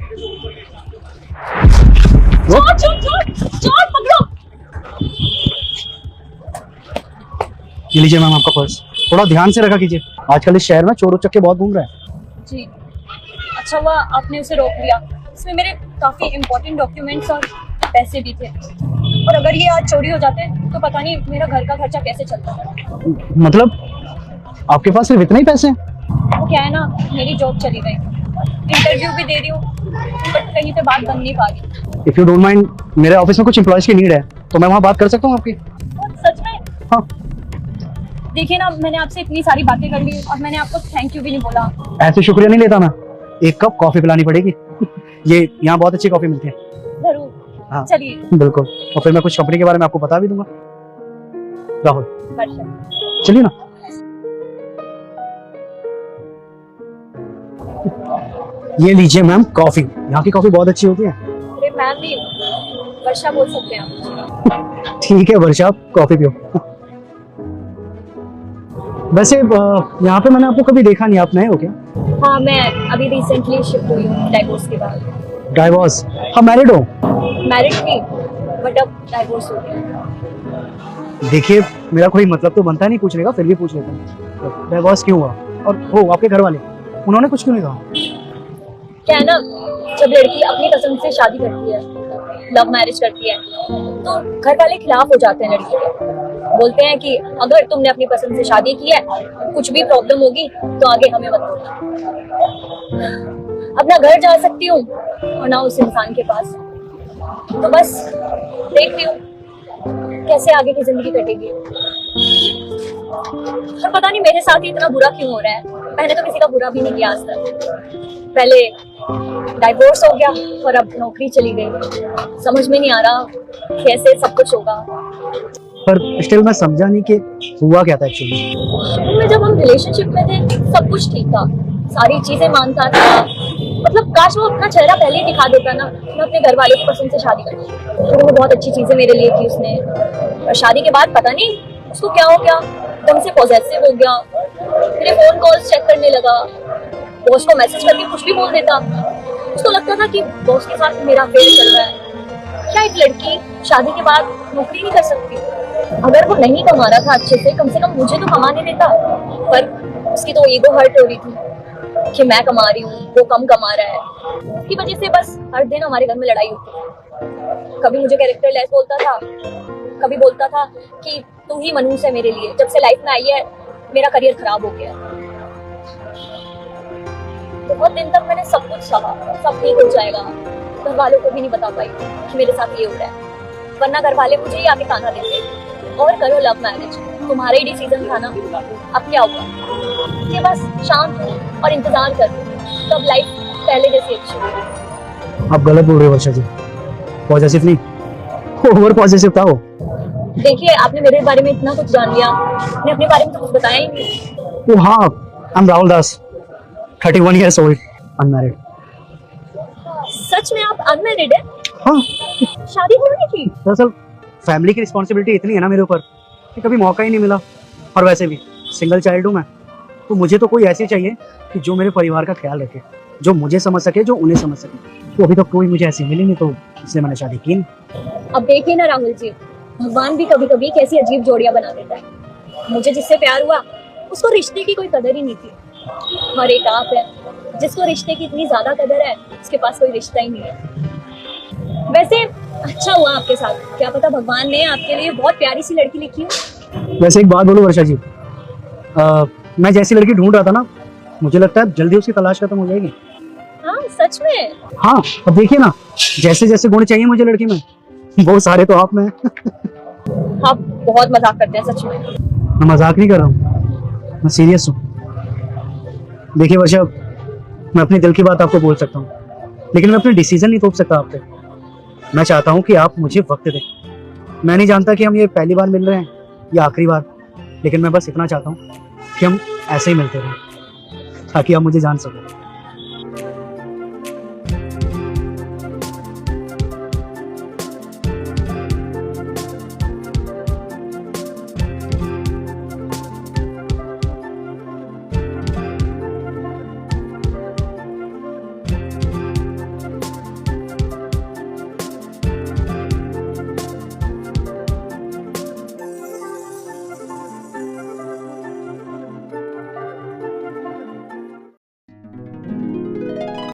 चोर चोर चोर चोर पकड़ो। ये लीजिए मैम आपका पर्स, थोड़ा ध्यान से रखा कीजिए, आजकल इस शहर में चोर उचक्के बहुत घूम रहे हैं। जी अच्छा हुआ आपने उसे रोक लिया, इसमें मेरे काफी इम्पोर्टेंट डॉक्यूमेंट्स और पैसे भी थे, और अगर ये आज चोरी हो जाते तो पता नहीं मेरा घर का खर्चा कैसे चलता। मतलब आपके पास सिर्फ इतने ही पैसे हैं? वो क्या है ना, मेरी जॉब चली गई, इंटरव्यू भी दे रही हूँ बट कहीं पे बात बन नहीं पा रही। इफ यू डोंट माइंड, मेरे ऑफिस में कुछ एम्प्लॉयज की नीड है, तो मैं वहाँ बात कर सकता हूँ आपकी? सच में? हाँ। देखिए ना, मैंने आपसे इतनी सारी बातें कर ली और मैंने आपको थैंक यू भी नहीं बोला। ऐसे शुक्रिया नहीं लेता मैं, एक कप कॉफी पिलानी पड़ेगी। ये यहाँ बहुत अच्छी कॉफी मिलती है। जरूर। हाँ चलिए। बिल्कुल, और फिर मैं कुछ कंपनी के बारे में आपको बता भी दूंगा। राहुल चलिए ना। ये लीजिए मैम कॉफी, यहाँ की कॉफी बहुत अच्छी होती है। अरे मैम नहीं, वर्षा बोल सकते हैं आप। ठीक है वर्षा, कॉफी पियो। वैसे यहाँ पे मैंने आपको कभी देखा नहीं, आप नए हो क्या? हाँ, मैं अभी रिसेंटली शिफ्ट हुई हूँ डाइवोर्स के बाद। डाइवोर्स? हाँ मैरिड हो? मैरिड थी बट अब डाइवोर्स हो गया। देखिए मेरा कोई मतलब तो बनता नहीं पूछने का, फिर भी पूछ लेता हूँ, डाइवोर्स क्यों हुआ? और वो आपके घर वाले, उन्होंने कुछ क्यों नहीं कहा? क्या है ना, जब लड़की अपनी पसंद से शादी करती है, लव मैरिज करती है, तो घर वाले खिलाफ हो जाते हैं लड़की के। बोलते हैं कि अगर तुमने अपनी पसंद से शादी की है, कुछ भी प्रॉब्लम होगी तो आगे हमें बताना। अपना घर जा सकती हूँ और ना उस इंसान के पास, तो बस देख रही हूँ कैसे आगे की जिंदगी कटेगी। और पता नहीं मेरे साथ ही इतना बुरा क्यों हो रहा है। मैंने तो किसी का बुरा भी नहीं किया आज तक। पहले डाइवोर्स हो गया और अब नौकरी चली गई। समझ में नहीं आ रहा कैसे सब कुछ होगा। पर स्टिल मैं समझा नहीं कि हुआ क्या था एक्चुअली। शुरू में जब हम रिलेशनशिप में थे सब कुछ ठीक था, सारी चीजें मानता था। मतलब काश वो अपना चेहरा पहले ही दिखा देता ना, मैं अपने घर वालों की पसंद से शादी करती। शुरू में बहुत अच्छी चीजें मेरे लिए की उसने, और शादी के बाद पता नहीं उसको क्या हो गया, एकदम से पॉसेसिव हो गया। मेरे फोन कॉल्स चेक करने लगा, बॉस को मैसेज करके कुछ भी बोल देता। उसको लगता था कि बॉस के साथ मेरा अफेयर चल रहा है। क्या एक लड़की शादी के बाद नौकरी नहीं कर सकती? अगर वो नहीं कमा रहा था अच्छे से, कम मुझे तो कमाने देता। पर उसकी तो ईगो हर्ट हो रही थी कि मैं कमा रही हूँ, वो कम कमा रहा है। इसकी वजह से बस हर दिन हमारे घर में लड़ाई होती थी। कभी मुझे कैरेक्टर लेस बोलता था, कभी बोलता था कि तू ही मनहूस है मेरे लिए। जब से लाइफ में आई है मेरा करियर खराब हो गया। बहुत दिन तक मैंने सब कुछ सहा, सब ठीक हो जाएगा, घर वालों को भी नहीं बता पाई कि मेरे साथ ये हो रहा है। वरना घर वाले मुझे ही आके ताना देते, और करो लव मैरिज, तुम्हारा ही डिसीजन था ना, अब क्या होगा? ये बस शांत हो और इंतजार करो, तब लाइफ पहले जैसी अच्छी होगी। आप गलत बोल रहे हो वर्षा जी, पॉजिटिव नहीं, ओवर पॉजिटिव था वो। देखिए आपने मेरे बारे में इतना कुछ जान लिया, आपने अपने बारे में तो कुछ बताया ही नहीं। ओ हाँ, I am Rahul Das, 31 years old, unmarried. सच में आप अनमैरिड है? हाँ। शादी क्यों नहीं की? दरअसल फैमिली की रिस्पॉन्सिबिलिटी इतनी है ना मेरे ऊपर कि कभी मौका ही नहीं मिला, और वैसे भी सिंगल चाइल्ड हूँ मैं, तो मुझे तो कोई ऐसी चाहिए कि जो मेरे परिवार का ख्याल रखे, जो मुझे समझ सके, जो उन्हें समझ सके। तो अभी तक कोई मुझे ऐसी मिली नहीं, तो इसलिए मैंने शादी की नहीं। अब देखिए ना राहुल जी, भगवान भी कभी कभी कैसी अजीब जोड़ियां बना देता है। मुझे जिससे प्यार हुआ उसको रिश्ते की कोई कदर ही नहीं थी, और एक आप है जिसको रिश्ते की इतनी ज्यादा कदर है, उसके पास कोई रिश्ता ही नहीं है। वैसे अच्छा हुआ आपके साथ, क्या पता भगवान ने आपके लिए बहुत प्यारी सी लड़की लिखी हो। वैसे एक बात बोलूं वर्षा जी, मैं जैसी लड़की ढूंढ रहा था ना, मुझे लगता है जल्दी उसकी तलाश खत्म हो जाएगी। हाँ सच में? हाँ, अब देखिए ना, जैसे जैसे गुण चाहिए मुझे लड़की में, वो सारे तो आप में हैं। आप बहुत मजाक करते हैं सच में। मैं मजाक नहीं कर रहा हूँ, मैं सीरियस हूँ। देखिए वर्षा, मैं अपने दिल की बात आपको बोल सकता हूँ, लेकिन मैं अपने डिसीजन नहीं थोप सकता आप पे। मैं चाहता हूँ कि आप मुझे वक्त दें। मैं नहीं जानता कि हम ये पहली बार मिल रहे हैं या आखिरी बार, लेकिन मैं बस इतना चाहता हूँ कि हम ऐसे ही मिलते रहें, ताकि आप मुझे जान सको।